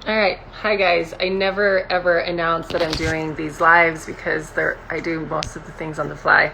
All right. Hi, guys. I never ever announce that I'm doing these lives because I do most of the things on the fly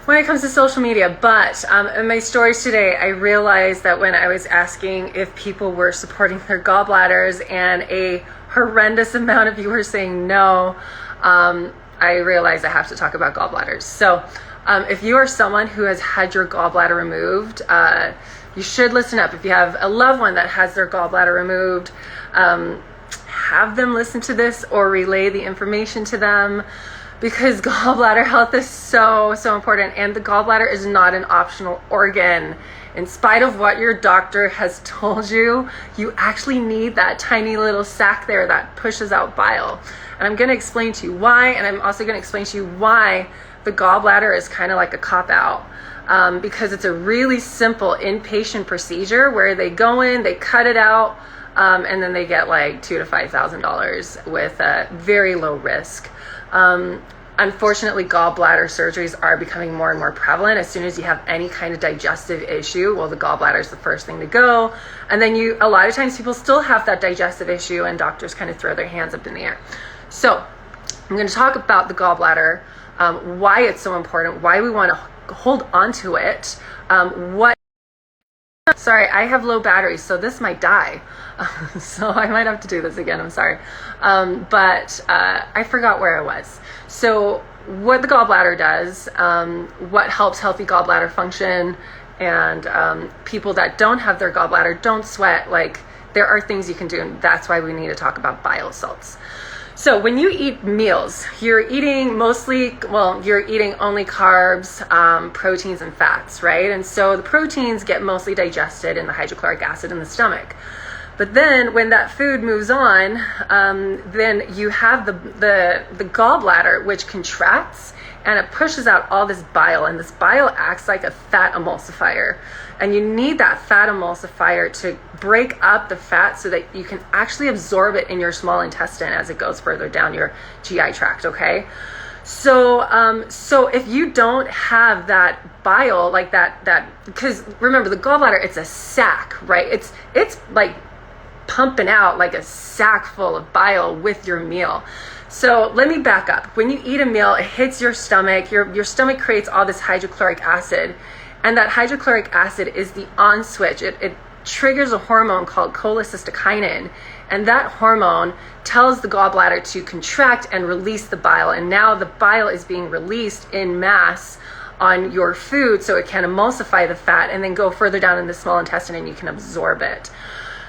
when it comes to social media. But in my stories today, I realized that when I was asking if people were supporting their gallbladders and a horrendous amount of you were saying no, I realized I have to talk about gallbladders. So if you are someone who has had your gallbladder removed, you should listen up. If you have a loved one that has their gallbladder removed, have them listen to this or relay the information to them, because gallbladder health is so important, and the gallbladder is not an optional organ. In spite of what your doctor has told you, you actually need that tiny little sac there that pushes out bile. And I'm going to explain to you why, and I'm also going to explain to you why the gallbladder is kind of like a cop-out. Because it's a really simple inpatient procedure where they go in, they cut it out, and then they get like $2,000 to $5,000 with a very low risk. Unfortunately, gallbladder surgeries are becoming more and more prevalent. As soon as you have any kind of digestive issue, well, the gallbladder is the first thing to go. And then a lot of times people still have that digestive issue and doctors kind of throw their hands up in the air. So I'm going to talk about the gallbladder, why it's so important, why we want to hold on to it, Sorry, I have low batteries, so this might die. So I might have to do this again, I'm sorry. But I forgot where I was. So what the gallbladder does, what helps healthy gallbladder function, and people that don't have their gallbladder, don't sweat. Like, there are things you can do, and that's why we need to talk about bile salts. So when you eat meals, you're eating you're eating only carbs, proteins, and fats, right? And so the proteins get mostly digested in the hydrochloric acid in the stomach. But then when that food moves on, then you have the gallbladder, which contracts, and it pushes out all this bile, and this bile acts like a fat emulsifier. And you need that fat emulsifier to break up the fat so that you can actually absorb it in your small intestine as it goes further down your GI tract, okay? So if you don't have that bile, like that, because remember, the gallbladder, it's a sac, right? It's like pumping out like a sack full of bile with your meal. So let me back up. When you eat a meal, it hits your stomach. Your stomach creates all this hydrochloric acid, and that hydrochloric acid is the on switch. It triggers a hormone called cholecystokinin, and that hormone tells the gallbladder to contract and release the bile. And now the bile is being released in mass on your food, so it can emulsify the fat and then go further down in the small intestine, and you can absorb it.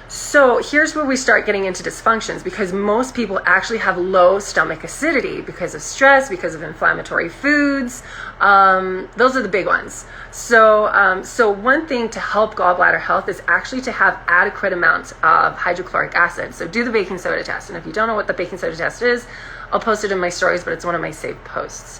So here's where we start getting into dysfunctions, because most people actually have low stomach acidity because of stress, because of inflammatory foods. Those are the big ones. So one thing to help gallbladder health is actually to have adequate amounts of hydrochloric acid. So do the baking soda test. And if you don't know what the baking soda test is, I'll post it in my stories, but it's one of my saved posts.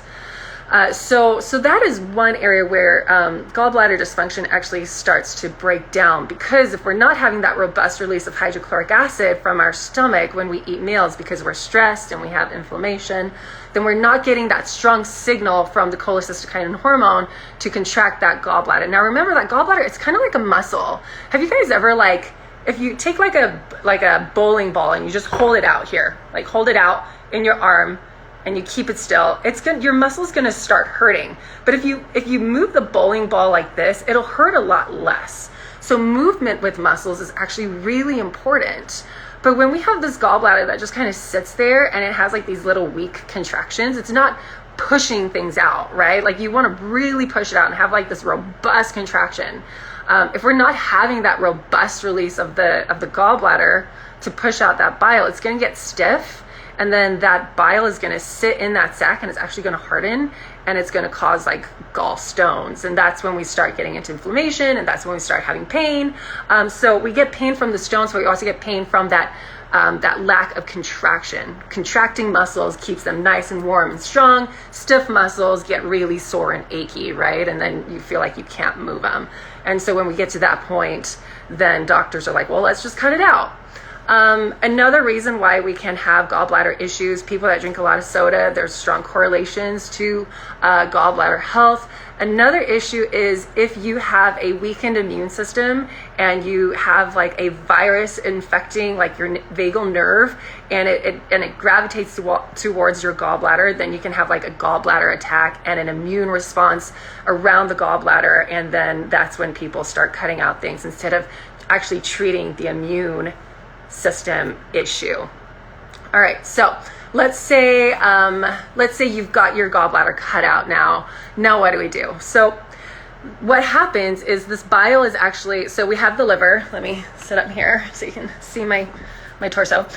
So that is one area where gallbladder dysfunction actually starts to break down, because if we're not having that robust release of hydrochloric acid from our stomach when we eat meals because we're stressed and we have inflammation, then we're not getting that strong signal from the cholecystokinin hormone to contract that gallbladder. Now remember, that gallbladder, it's kind of like a muscle. Have you guys ever, like, if you take like a bowling ball and you just hold it out here, like hold it out in your arm, and you keep it still, your muscle's gonna start hurting. But if you move the bowling ball like this, it'll hurt a lot less. So movement with muscles is actually really important. But when we have this gallbladder that just kind of sits there and it has like these little weak contractions, it's not pushing things out, right? Like, you want to really push it out and have like this robust contraction. If we're not having that robust release of the gallbladder to push out that bile, it's gonna get stiff. And then that bile is going to sit in that sac, and it's actually going to harden, and it's going to cause like gallstones. And that's when we start getting into inflammation, and that's when we start having pain. So we get pain from the stones, but we also get pain from that lack of contraction. Contracting muscles keeps them nice and warm and strong. Stiff muscles get really sore and achy, right? And then you feel like you can't move them. And so when we get to that point, then doctors are like, well, let's just cut it out. Another reason why we can have gallbladder issues, people that drink a lot of soda, there's strong correlations to gallbladder health. Another issue is if you have a weakened immune system and you have like a virus infecting like your vagal nerve and it gravitates towards your gallbladder, then you can have like a gallbladder attack and an immune response around the gallbladder, and then that's when people start cutting out things instead of actually treating the immune system issue. All right, so let's say you've got your gallbladder cut out now. Now what do we do? So what happens is this bile is actually, so we have the liver. Let me sit up here so you can see my torso.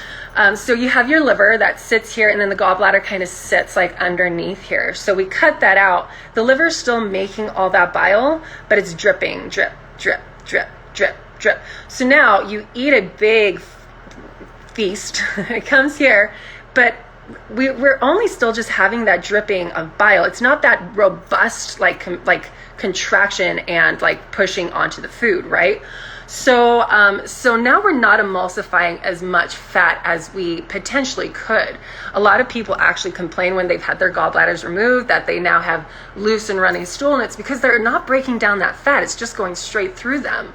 So you have your liver that sits here, and then the gallbladder kind of sits like underneath here. So we cut that out. The liver's still making all that bile, but it's dripping, drip, drip, drip, drip, drip. So now you eat a big feast. It comes here, but we're only still just having that dripping of bile. It's not that robust like contraction and like pushing onto the food, right? So now we're not emulsifying as much fat as we potentially could. A lot of people actually complain when they've had their gallbladders removed that they now have loose and running stool, and it's because they're not breaking down that fat. It's just going straight through them.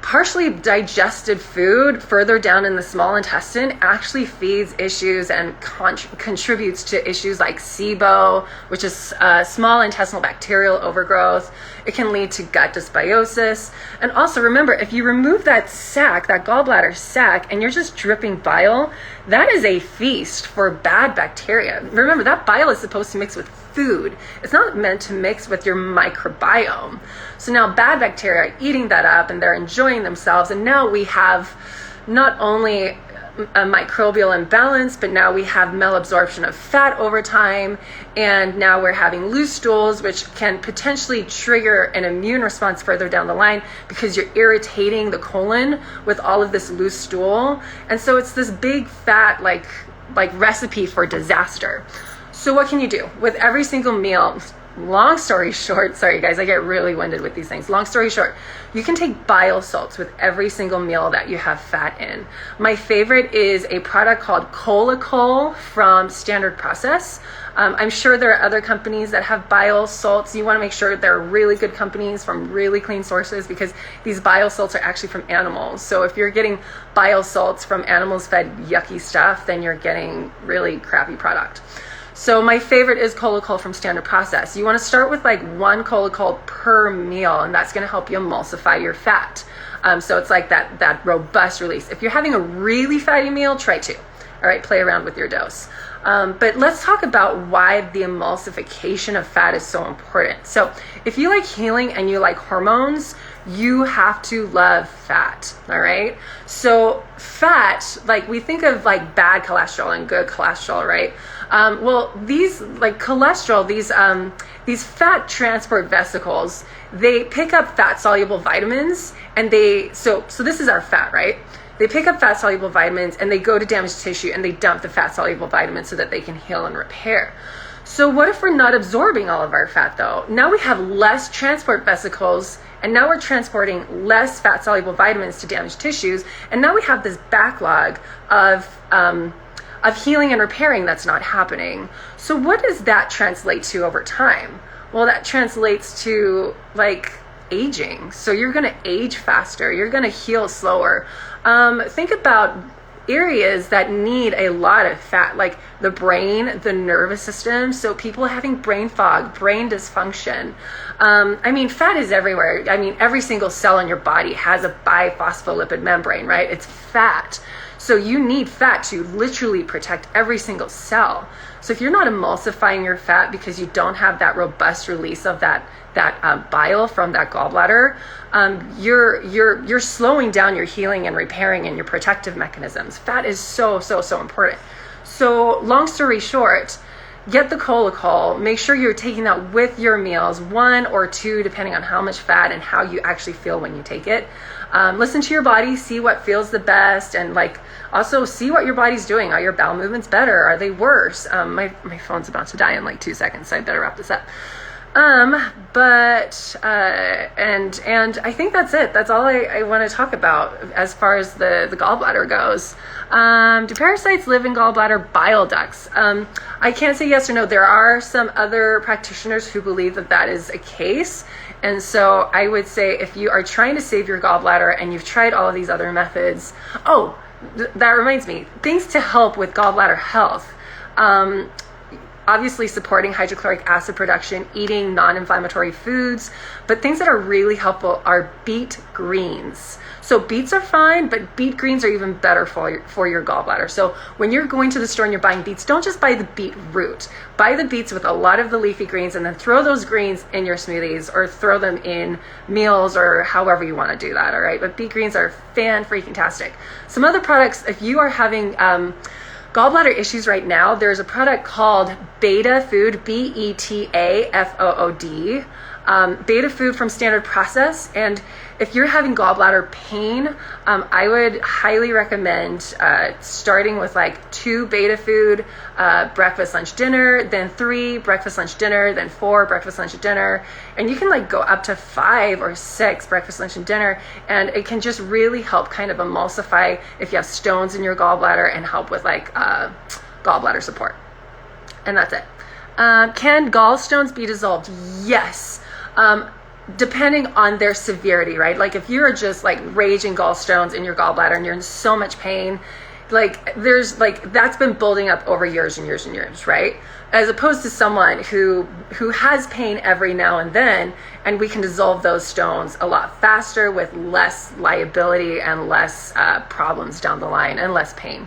Partially digested food further down in the small intestine actually feeds issues and contributes to issues like SIBO, which is small intestinal bacterial overgrowth. It can lead to gut dysbiosis. And also remember, if you remove that sac, that gallbladder sac, and you're just dripping bile, that is a feast for bad bacteria. Remember, that bile is supposed to mix with food. It's not meant to mix with your microbiome. So now bad bacteria are eating that up and they're enjoying themselves. And now we have not only a microbial imbalance, but now we have malabsorption of fat over time. And now we're having loose stools, which can potentially trigger an immune response further down the line because you're irritating the colon with all of this loose stool. And so it's this big fat like recipe for disaster. So what can you do with every single meal? Long story short, sorry guys, I get really winded with these things. Long story short, you can take bile salts with every single meal that you have fat in. My favorite is a product called Cholecol from Standard Process. I'm sure there are other companies that have bile salts. You want to make sure they're really good companies from really clean sources, because these bile salts are actually from animals. So if you're getting bile salts from animals fed yucky stuff, then you're getting really crappy product. So my favorite is Cholecol from Standard Process. You want to start with like 1 Cholecol per meal, and that's going to help you emulsify your fat. So it's like that robust release. If you're having a really fatty meal, try 2. All right, play around with your dose. But let's talk about why the emulsification of fat is so important. So if you like healing and you like hormones, you have to love fat, all right? So fat, like we think of like bad cholesterol and good cholesterol, right? Well, these like cholesterol, these fat transport vesicles, they pick up fat soluble vitamins, and so this is our fat, right? They pick up fat soluble vitamins and they go to damaged tissue and they dump the fat soluble vitamins so that they can heal and repair. So what if we're not absorbing all of our fat though? Now we have less transport vesicles, and now we're transporting less fat soluble vitamins to damaged tissues, and now we have this backlog of healing and repairing that's not happening. So what does that translate to over time? Well, that translates to like aging. So you're going to age faster. You're going to heal slower. Think about areas that need a lot of fat, like the brain, the nervous system. So people having brain fog, brain dysfunction. I mean, fat is everywhere. I mean, every single cell in your body has a biphospholipid membrane, right? It's fat. So you need fat to literally protect every single cell. So if you're not emulsifying your fat because you don't have that robust release of that bile from that gallbladder, you're slowing down your healing and repairing and your protective mechanisms. Fat is so important. So long story short, get the Cholecol. Make sure you're taking that with your meals, 1 or 2, depending on how much fat and how you actually feel when you take it. Listen to your body, see what feels the best, and like also see what your body's doing. Are your bowel movements better? Are they worse? My phone's about to die in like 2 seconds, so I better wrap this up. And I think that's it. That's all I want to talk about as far as the gallbladder goes. Do parasites live in gallbladder bile ducts? I can't say yes or no. There are some other practitioners who believe that that is a case. And so I would say if you are trying to save your gallbladder and you've tried all of these other methods, that reminds me, things to help with gallbladder health. Obviously supporting hydrochloric acid production, eating non-inflammatory foods, but things that are really helpful are beet greens. So beets are fine, but beet greens are even better for your gallbladder. So when you're going to the store and you're buying beets, don't just buy the beet root. Buy the beets with a lot of the leafy greens and then throw those greens in your smoothies or throw them in meals or however you want to do that, all right? But beet greens are fan-freaking-tastic. Some other products, if you are having gallbladder issues right now, there's a product called Beta Food, Betafood, Beta Food from Standard Process. And if you're having gallbladder pain, I would highly recommend starting with like 2 Beta Food, breakfast, lunch, dinner, then 3 breakfast, lunch, dinner, then 4 breakfast, lunch, dinner. And you can like go up to 5 or 6 breakfast, lunch, and dinner. And it can just really help kind of emulsify if you have stones in your gallbladder and help with like gallbladder support. And that's it. Can gallstones be dissolved? Yes. Depending on their severity, right? Like if you're just like raging gallstones in your gallbladder and you're in so much pain, like there's like that's been building up over years and years and years, right? As opposed to someone who has pain every now and then, and we can dissolve those stones a lot faster with less liability and less problems down the line and less pain.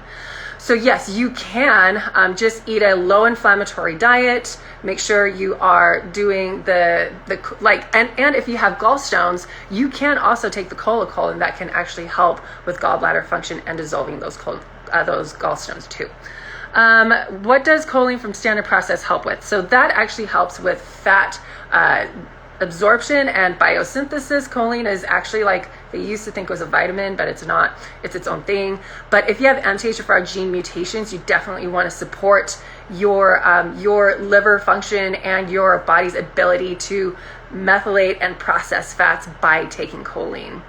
So yes, you can just eat a low inflammatory diet. Make sure you are doing and if you have gallstones, you can also take the cholesterol, and that can actually help with gallbladder function and dissolving those gallstones too. What does choline from Standard Process help with? So that actually helps with fat absorption and biosynthesis. Choline is actually like they used to think it was a vitamin, but it's not. It's its own thing. But if you have MTHFR gene mutations, you definitely want to support your liver function and your body's ability to methylate and process fats by taking choline.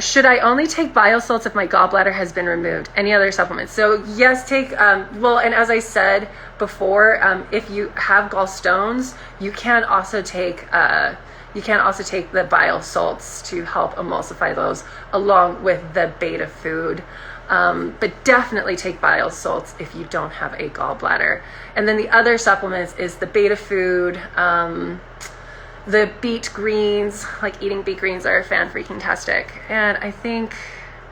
Should I only take bile salts if my gallbladder has been removed? Any other supplements? So yes, take, and as I said before, if you have gallstones, you can also take the bile salts to help emulsify those along with the Beta Food. But definitely take bile salts if you don't have a gallbladder. And then the other supplements is the Beta Food, the beet greens, like eating beet greens are fan-freaking-tastic. And I think,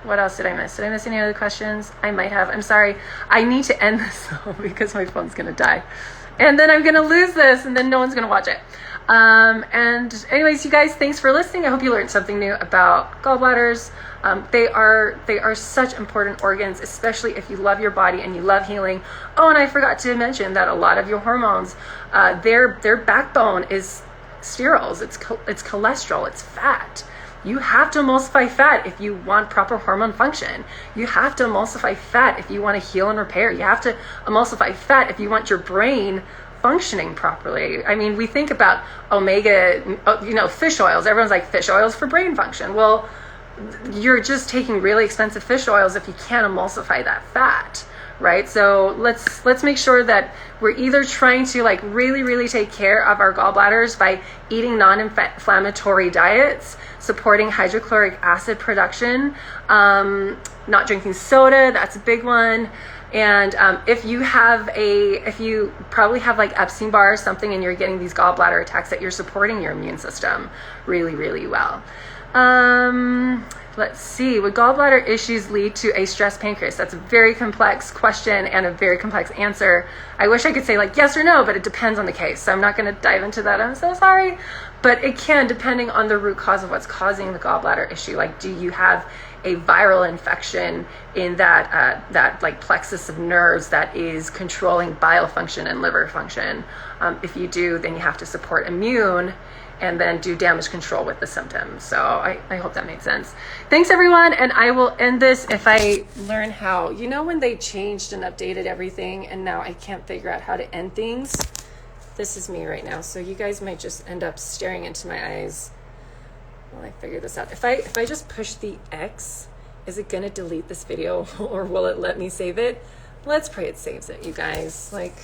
what else did I miss? Did I miss any other questions? I might have. I'm sorry. I need to end this though because my phone's going to die. And then I'm going to lose this and then no one's going to watch it. And anyways, you guys, thanks for listening. I hope you learned something new about gallbladders. They are such important organs, especially if you love your body and you love healing. Oh, and I forgot to mention that a lot of your hormones, their backbone is sterols, it's cholesterol, it's fat. You have to emulsify fat if you want proper hormone function. You have to emulsify fat if you want to heal and repair. You have to emulsify fat if you want your brain functioning properly. I mean, we think about omega, fish oils. Everyone's like, fish oils for brain function. Well, you're just taking really expensive fish oils if you can't emulsify that fat. Right? So let's make sure that we're either trying to like really, really take care of our gallbladders by eating non-inflammatory diets, supporting hydrochloric acid production, not drinking soda, that's a big one. And if you probably have like Epstein-Barr or something and you're getting these gallbladder attacks, that you're supporting your immune system really, really well. Let's see, would gallbladder issues lead to a stressed pancreas? That's a very complex question and a very complex answer. I wish I could say like yes or no, but it depends on the case. So I'm not going to dive into that. I'm so sorry. But it can, depending on the root cause of what's causing the gallbladder issue. Like, do you have a viral infection in that like plexus of nerves that is controlling bile function and liver function? If you do, then you have to support immune and then do damage control with the symptoms. So I hope that made sense. Thanks everyone, and I will end this if I learn how, when they changed and updated everything and now I can't figure out how to end things. This is me right now, so you guys might just end up staring into my eyes while I figure this out. If I just push the X, is it gonna delete this video or will it let me save it? Let's pray it saves it, you guys. Like,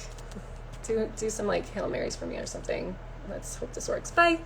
do some like Hail Marys for me or something. Let's hope this works. Bye.